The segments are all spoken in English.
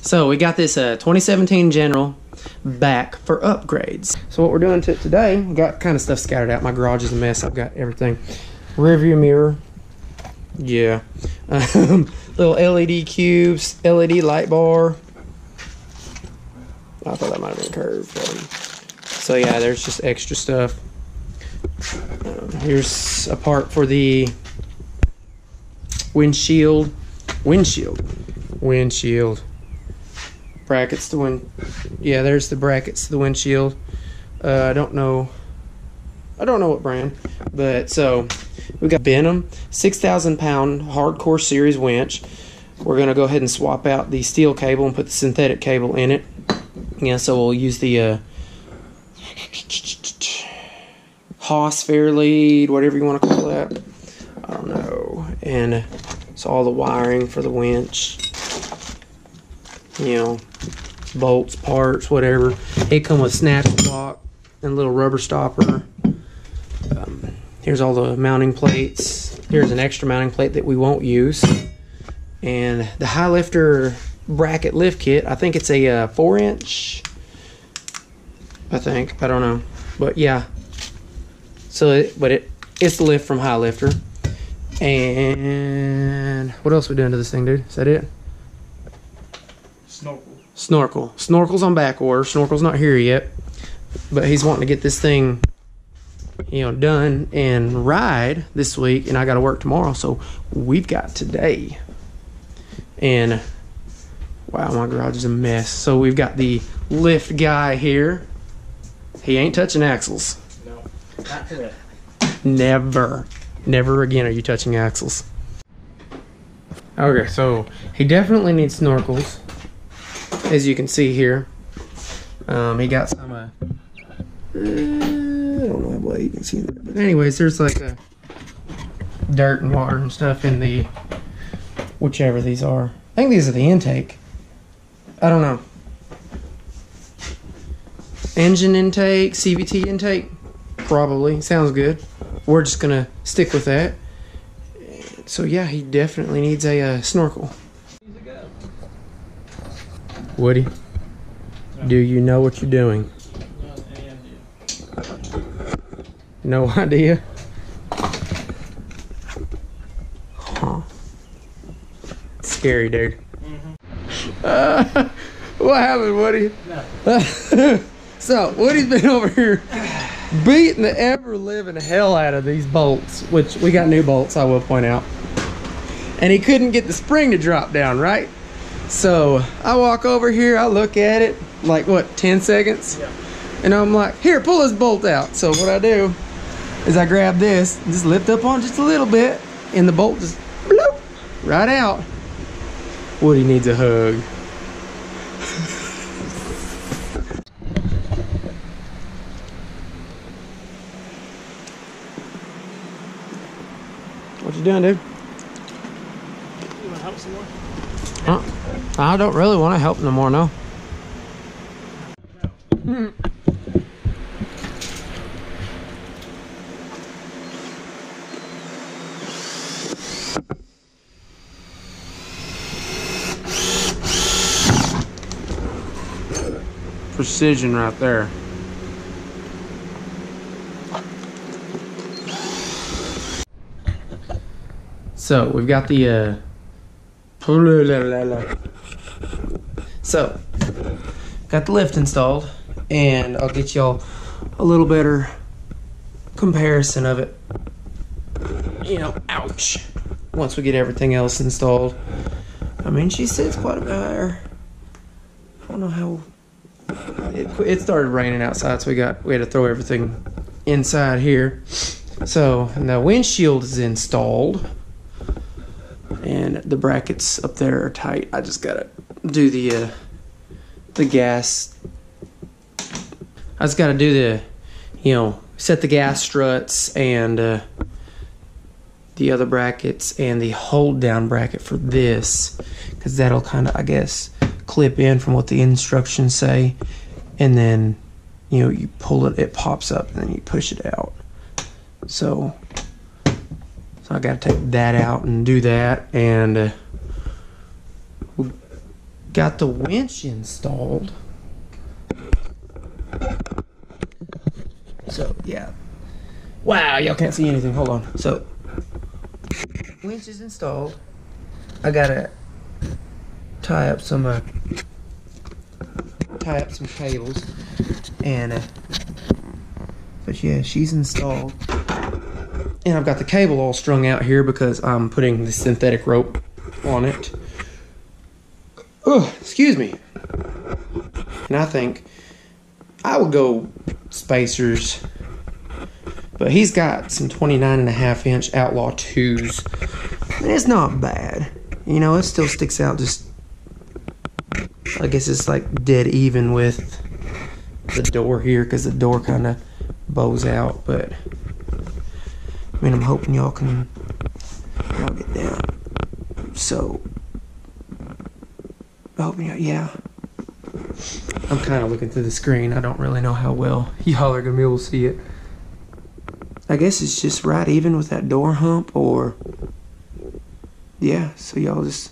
So we got this 2017 General back for upgrades. So what we're doing today, we got kind of stuff scattered out. My garage is a mess. I've got everything. Rear view mirror. Yeah. Little LED cubes, LED light bar. I thought that might have been curved. So yeah, there's just extra stuff. Here's a part for the windshield. Brackets to wind. Yeah, there's the brackets to the windshield. I don't know what brand, but so we got Benham 6,000 pound hardcore series winch. We're gonna go ahead and swap out the steel cable and put the synthetic cable in it. Yeah, so we'll use the Haas fair lead, whatever you want to call that. I don't know. And so all the wiring for the winch, you know, bolts, parts, whatever. They come with snap block and a little rubber stopper. Here's all the mounting plates. Here's an extra mounting plate that we won't use. And the Highlifter bracket lift kit. I think it's a 4-inch. I think. I don't know. But yeah. So, it's the lift from Highlifter. And what else we doing to this thing, dude? Is that it? Snorkel. Snorkel's on back order. Snorkel's not here yet, but he's wanting to get this thing, you know, done and ride this week, and I got to work tomorrow, so we've got today. And wow, my garage is a mess. So we've got the lift guy here. He ain't touching axles. No, not today. Never again are you touching axles. Okay, so he definitely needs snorkels, as you can see here. He got some I don't know how well you can see that, but anyways, there's like a dirt and water and stuff in the whichever these are. I think these are the intake. I don't know. Engine intake, CVT intake, probably. Sounds good. We're just gonna stick with that. So yeah, he definitely needs a snorkel. Woody, do you know what you're doing? No idea? Huh. Scary, dude. What happened, Woody? No. So, Woody's been over here beating the ever-living hell out of these bolts, which we got new bolts, I will point out. And he couldn't get the spring to drop down, right? So, I walk over here, I look at it, like, what, 10 seconds? Yeah. And I'm like, here, pull this bolt out. So, what I do is I grab this, just lift up on just a little bit, and the bolt just bloop, right out. Woody needs a hug. What you doing, dude? You want to help some more? Huh? I don't really want to help no more, no. No. Precision right there. So we've got the so got the lift installed, and I'll get y'all a little better comparison of it, you know. Ouch. Once we get everything else installed. I mean, she sits quite a bit higher. I don't know how it started raining outside, so we had to throw everything inside here. So the windshield is installed, and the brackets up there are tight. I just gotta do the gas. I just gotta do the, you know, set the gas struts and the other brackets and the hold down bracket for this, because that'll kind of, I guess, clip in from what the instructions say, and then, you know, you pull it, it pops up, and then you push it out. So I gotta take that out and do that, and we'll got the winch installed. So, yeah. Wow, y'all can't see anything. Hold on. So, winch is installed. I gotta tie up some cables, and but yeah, she's installed, and I've got the cable all strung out here because I'm putting the synthetic rope on it. Oh, excuse me. And I think I would go spacers, but he's got some 29.5-inch Outlaw 2s, and it's not bad. You know, it still sticks out just, I guess it's like dead even with the door here, because the door kind of bows out. But I mean, I'm hoping y'all get down. So I'm hoping yeah. I'm kind of looking through the screen. I don't really know how well y'all are gonna be able to see it. I guess it's just right even with that door hump, or yeah. So y'all just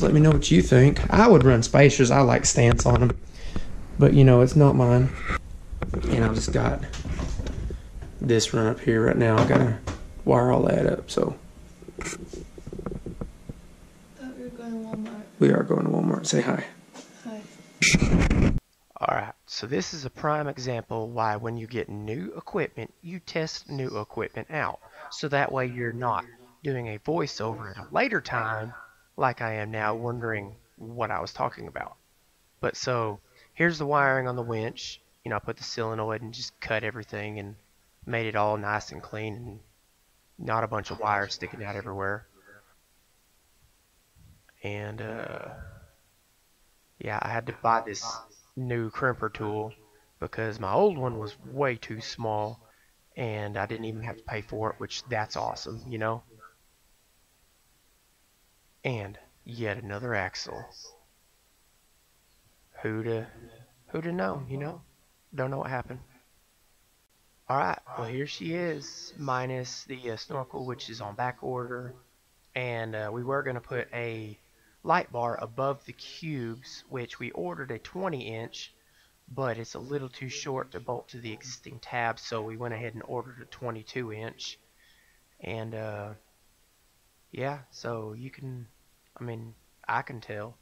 let me know what you think. I would run spacers. I like stance on them, but you know, it's not mine. And I've just got this run up here right now. I gotta wire all that up. So thought we were going to Walmart. we are going to Walmart. Say hi. Hi. Alright, so this is a prime example why when you get new equipment, you test new equipment out. So that way you're not doing a voiceover at a later time like I am now, wondering what I was talking about. But so, here's the wiring on the winch. You know, I put the solenoid and just cut everything and made it all nice and clean and not a bunch of wires sticking out everywhere. And yeah, I had to buy this new crimper tool because my old one was way too small and I didn't even have to pay for it, which that's awesome, you know. And yet another axle. Who'da know, you know? Don't know what happened. Alright, well here she is, minus the snorkel, which is on back order. And we were going to put a light bar above the cubes, which we ordered a 20-inch, but it's a little too short to bolt to the existing tab, so we went ahead and ordered a 22-inch. And yeah, so you can, I mean, I can tell.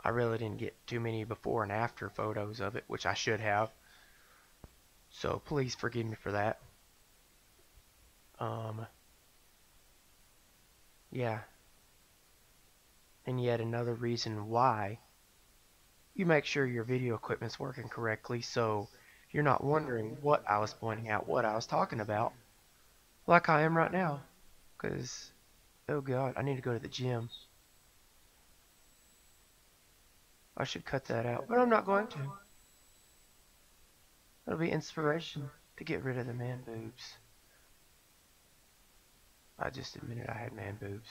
I really didn't get too many before and after photos of it, which I should have. So please forgive me for that. Yeah. And yet another reason why you make sure your video equipment's working correctly, so you're not wondering what I was pointing out, what I was talking about, like I am right now. Because, oh god, I need to go to the gym. I should cut that out, but I'm not going to. It'll be inspiration to get rid of the man boobs. I just admitted I had man boobs.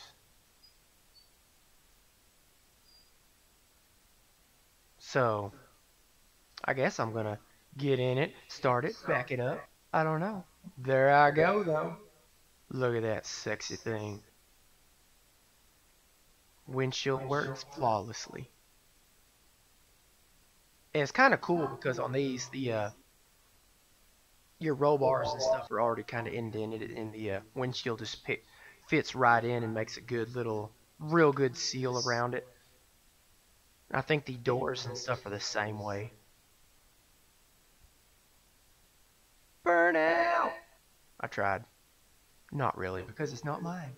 So, I guess I'm gonna get in it, start it, back it up. I don't know. There I go, though. Look at that sexy thing. Windshield works flawlessly. And it's kind of cool because on these, your roll bars and stuff are already kind of indented, and the windshield just fits right in and makes a good little, real good seal around it. I think the doors and stuff are the same way. Burn out! I tried. Not really, because it's not mine.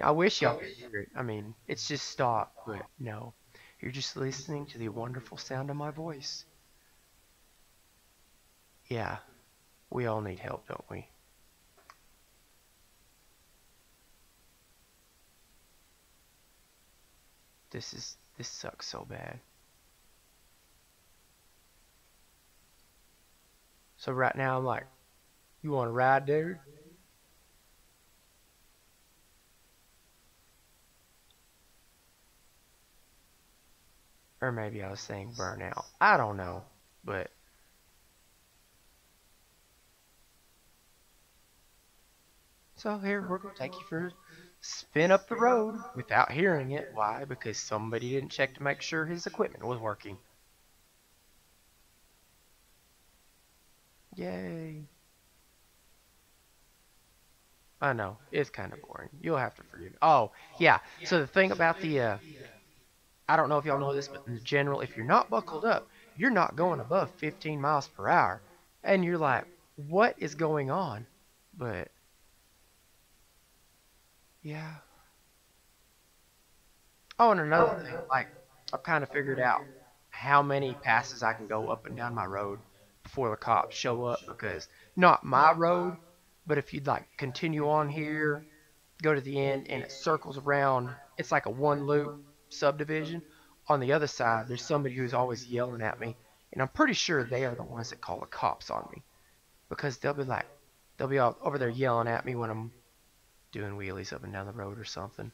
I wish y'all could hear it. I mean, it's just stock, but no. You're just listening to the wonderful sound of my voice. Yeah, we all need help, don't we? This sucks so bad. So right now I'm like, you want to ride, dude? Or maybe I was saying burnout. I don't know, but so here we're gonna take you spin up the road without hearing it. Why? Because somebody didn't check to make sure his equipment was working. Yay. I know, it's kind of boring. You'll have to forgive me. Oh, yeah. So the thing about the, I don't know if y'all know this, but in general, if you're not buckled up, you're not going above 15 miles per hour. And you're like, what is going on? But, yeah. Oh, and another thing, like, I've kind of figured out how many passes I can go up and down my road before the cops show up, because not my road, but if you'd like continue on here, go to the end and it circles around, it's like a one loop subdivision. On the other side, there's somebody who's always yelling at me, and I'm pretty sure they are the ones that call the cops on me, because they'll be all over there yelling at me when I'm doing wheelies up and down the road or something.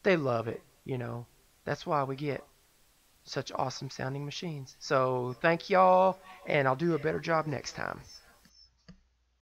They love it, you know. That's why we get such awesome sounding machines. So thank y'all, and I'll do a better job next time.